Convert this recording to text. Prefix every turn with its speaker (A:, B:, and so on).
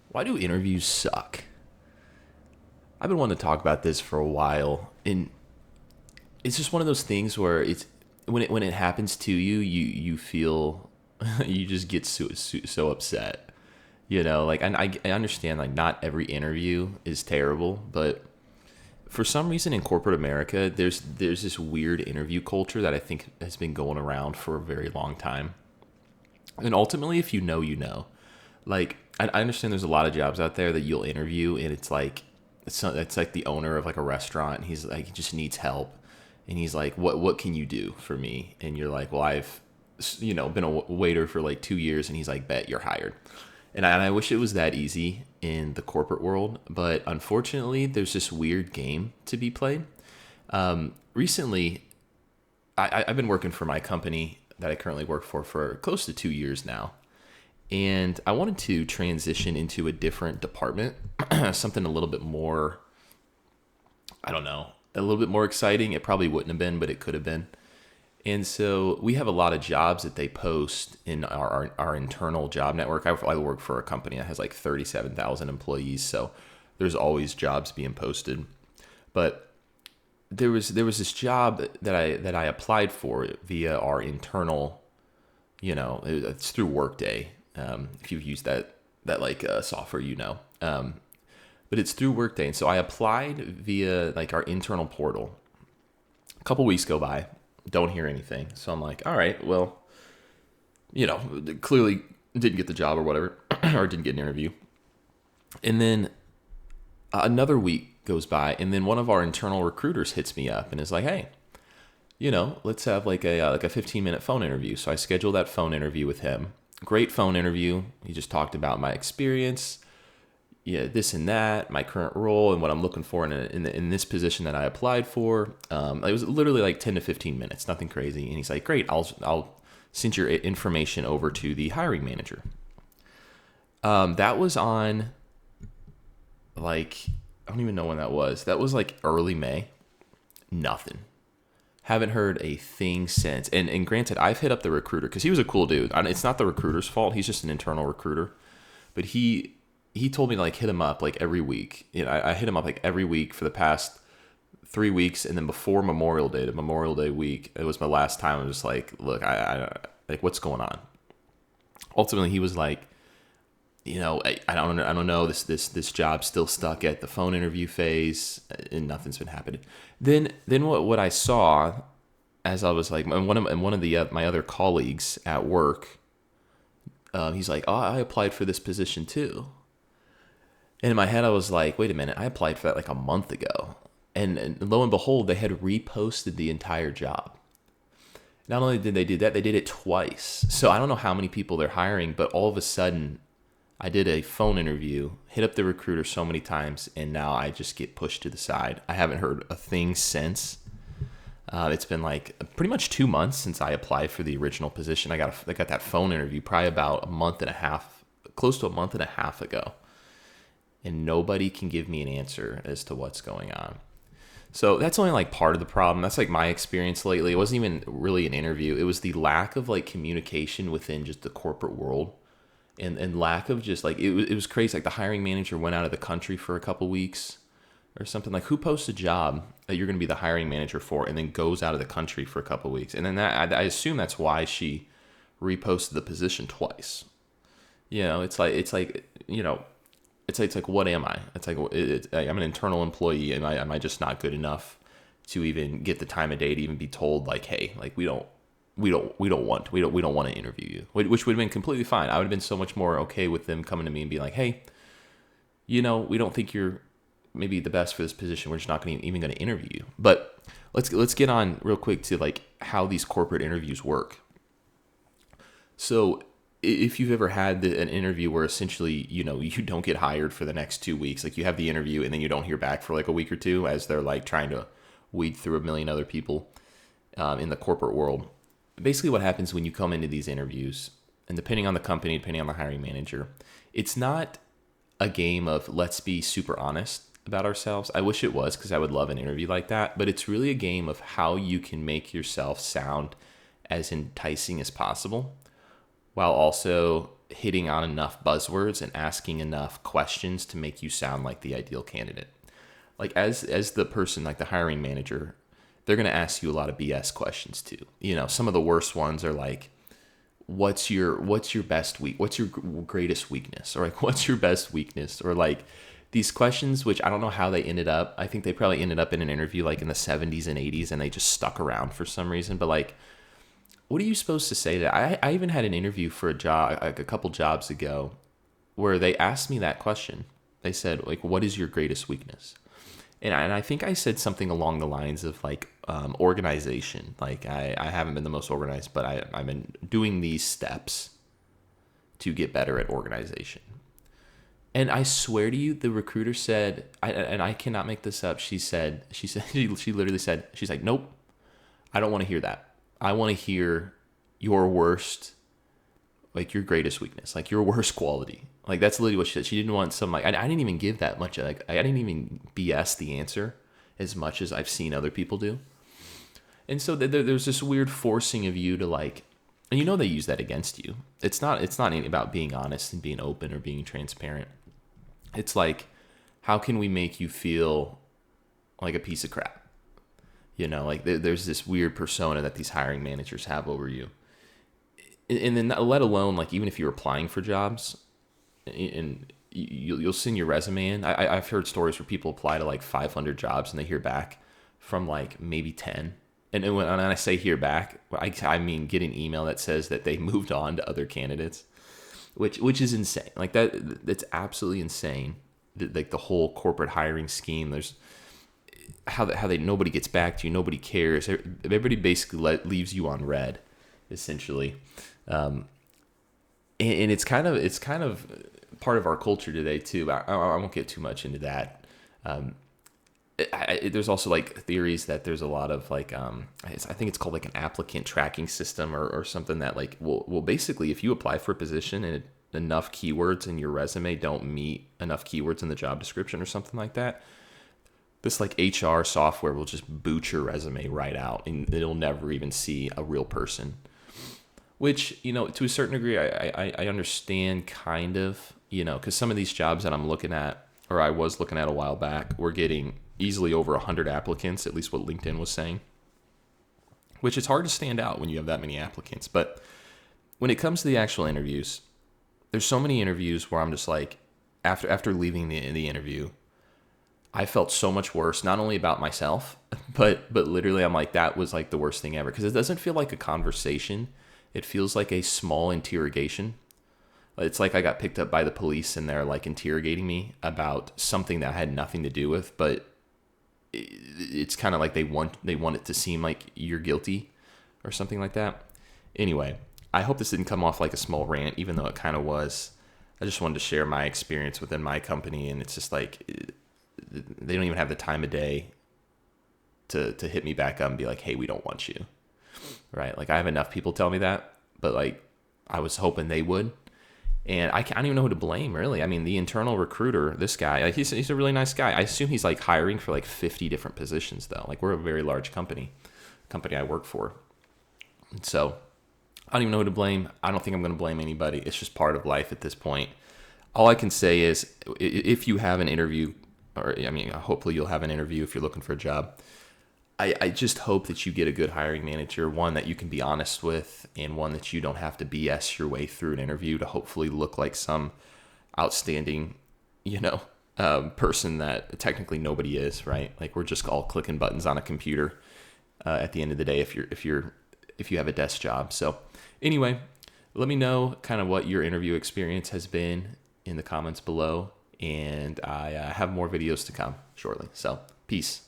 A: Why do interviews suck? I've been wanting to talk about this for a while, and it's just one of those things where it's when it happens to you, you feel you just get so upset. Like I understand like not every interview is terrible, but for some reason in corporate America, there's this weird interview culture that I think has been going around for a very long time. And ultimately, if you know, you know. Like I understand there's a lot of jobs out there that you'll interview, and it's like the owner of like a restaurant, and he's like he just needs help, and he's like, what can you do for me? And you're like, well, I've been a waiter for like 2 years, and he's like, bet you're hired. And I wish it was that easy in the corporate world, but unfortunately, there's this weird game to be played. Recently, I've been working for my company that I currently work for close to 2 years now. And I wanted to transition into a different department, something a little bit more, I don't know, a little bit more exciting. It probably wouldn't have been, but it could have been. And so we have a lot of jobs that they post in our internal job network. I work for a company that has like 37,000 employees, so there's always jobs being posted. But there was this job that I applied for via our internal, it's through Workday. If you've used that like software, but it's through Workday, and so I applied via like our internal portal. A couple weeks go by, don't hear anything. So I'm like, all right, well, clearly didn't get the job or whatever, or didn't get an interview. And then another week goes by, and then one of our internal recruiters hits me up and is like, hey, let's have like a 15-minute phone interview. So I scheduled that phone interview with him. Great phone interview. He just talked about my experience, this and that, my current role, and what I'm looking for in this position that I applied for. It was literally like 10 to 15 minutes, nothing crazy. And he's like, great, I'll send your information over to the hiring manager. That was on like, I don't even know when that was. That was like early May. Nothing. Haven't heard a thing since. And granted, I've hit up the recruiter because he was a cool dude. It's not the recruiter's fault. He's just an internal recruiter. But he told me to like hit him up like every week. I hit him up like every week for the past 3 weeks, and then before Memorial Day, the Memorial Day week, it was my last time. I was just like, look, I like what's going on. Ultimately, he was like, I don't know. This job's still stuck at the phone interview phase, and nothing's been happening. Then what I saw as I was like, and one of the my other colleagues at work, he's like, oh, I applied for this position too. And in my head, I was like, wait a minute, I applied for that like a month ago. And lo and behold, they had reposted the entire job. Not only did they do that, they did it twice. So I don't know how many people they're hiring, but all of a sudden, I did a phone interview, hit up the recruiter so many times, and now I just get pushed to the side. I haven't heard a thing since. It's been like pretty much 2 months since I applied for the original position. I got that phone interview probably about a month and a half, close to a month and a half ago. And nobody can give me an answer as to what's going on. So that's only like part of the problem. That's like my experience lately. It wasn't even really an interview. It was the lack of like communication within just the corporate world. And lack of just like, it was crazy. Like the hiring manager went out of the country for a couple weeks or something. Like who posts a job that you're going to be the hiring manager for and then goes out of the country for a couple weeks? And then I assume that's why she reposted the position twice. It's like what am I? It's like I'm an internal employee. Am I just not good enough to even get the time of day to even be told like, hey, like we don't want to interview you, which would have been completely fine. I would have been so much more okay with them coming to me and being like, hey, we don't think you're maybe the best for this position. We're just not even going to interview you. But let's get on real quick to like how these corporate interviews work. So if you've ever had an interview where essentially, you don't get hired for the next 2 weeks, like you have the interview and then you don't hear back for like a week or two as they're like trying to weed through a million other people in the corporate world. Basically what happens when you come into these interviews, and depending on the company, depending on the hiring manager, it's not a game of let's be super honest about ourselves. I wish it was, because I would love an interview like that, but it's really a game of how you can make yourself sound as enticing as possible while also hitting on enough buzzwords and asking enough questions to make you sound like the ideal candidate. Like as the person, like the hiring manager, they're going to ask you a lot of BS questions too. Some of the worst ones are like, what's your best weak? What's your greatest weakness? Or like, what's your best weakness? Or like these questions, which I don't know how they ended up. I think they probably ended up in an interview like in the 70s and 80s, and they just stuck around for some reason. But like, what are you supposed to say to that? I even had an interview for a job, like a couple jobs ago, where they asked me that question. They said, like, what is your greatest weakness? And I think I said something along the lines of like organization. Like I haven't been the most organized, but I've been doing these steps to get better at organization. And I swear to you, the recruiter said, and I cannot make this up. She literally said, she's like, nope, I don't want to hear that. I want to hear your worst, like your greatest weakness, like your worst quality. Like that's literally what she said. She didn't want some, like, I didn't even give that much. Like I didn't even BS the answer as much as I've seen other people do. And so there's this weird forcing of you to like, and they use that against you. It's not about being honest and being open or being transparent. It's like, how can we make you feel like a piece of crap? Like there's this weird persona that these hiring managers have over you. And then let alone like, even if you're applying for jobs and you'll send your resume in. I've heard stories where people apply to like 500 jobs and they hear back from like maybe 10. And when I say hear back, I mean get an email that says that they moved on to other candidates, which is insane. Like that's absolutely insane. Like the whole corporate hiring scheme. There's how they nobody gets back to you, nobody cares. Everybody basically leaves you on red, essentially. And it's kind of part of our culture today too. I won't get too much into that. There's also like theories that there's a lot of like I think it's called like an applicant tracking system or something that like will basically, if you apply for a position and enough keywords in your resume don't meet enough keywords in the job description or something like that, this like HR software will just boot your resume right out and it'll never even see a real person. Which, to a certain degree, I understand kind of, because some of these jobs that I'm looking at, or I was looking at a while back, were getting easily over 100 applicants, at least what LinkedIn was saying, which is hard to stand out when you have that many applicants. But when it comes to the actual interviews, there's so many interviews where I'm just like, after leaving the interview, I felt so much worse, not only about myself, but literally I'm like, that was like the worst thing ever. Because it doesn't feel like a conversation. It feels like a small interrogation. It's like I got picked up by the police and they're like interrogating me about something that I had nothing to do with, but it's kind of like they want it to seem like you're guilty or something like that. Anyway, I hope this didn't come off like a small rant, even though it kind of was. I just wanted to share my experience within my company, and it's just like they don't even have the time of day to hit me back up and be like, hey, we don't want you. Right? Like I have enough people tell me that, but like I was hoping they would. And I don't even know who to blame, really. I mean, the internal recruiter, this guy, like he's a really nice guy. I assume he's like hiring for like 50 different positions though. Like we're a very large company I work for. And so I don't even know who to blame. I don't think I'm going to blame anybody. It's just part of life at this point. All I can say is if you have an interview, or I mean, hopefully you'll have an interview if you're looking for a job. I just hope that you get a good hiring manager, one that you can be honest with, and one that you don't have to BS your way through an interview to hopefully look like some outstanding, person that technically nobody is, right? Like we're just all clicking buttons on a computer at the end of the day if you have a desk job. So anyway, let me know kind of what your interview experience has been in the comments below, and I have more videos to come shortly. So peace.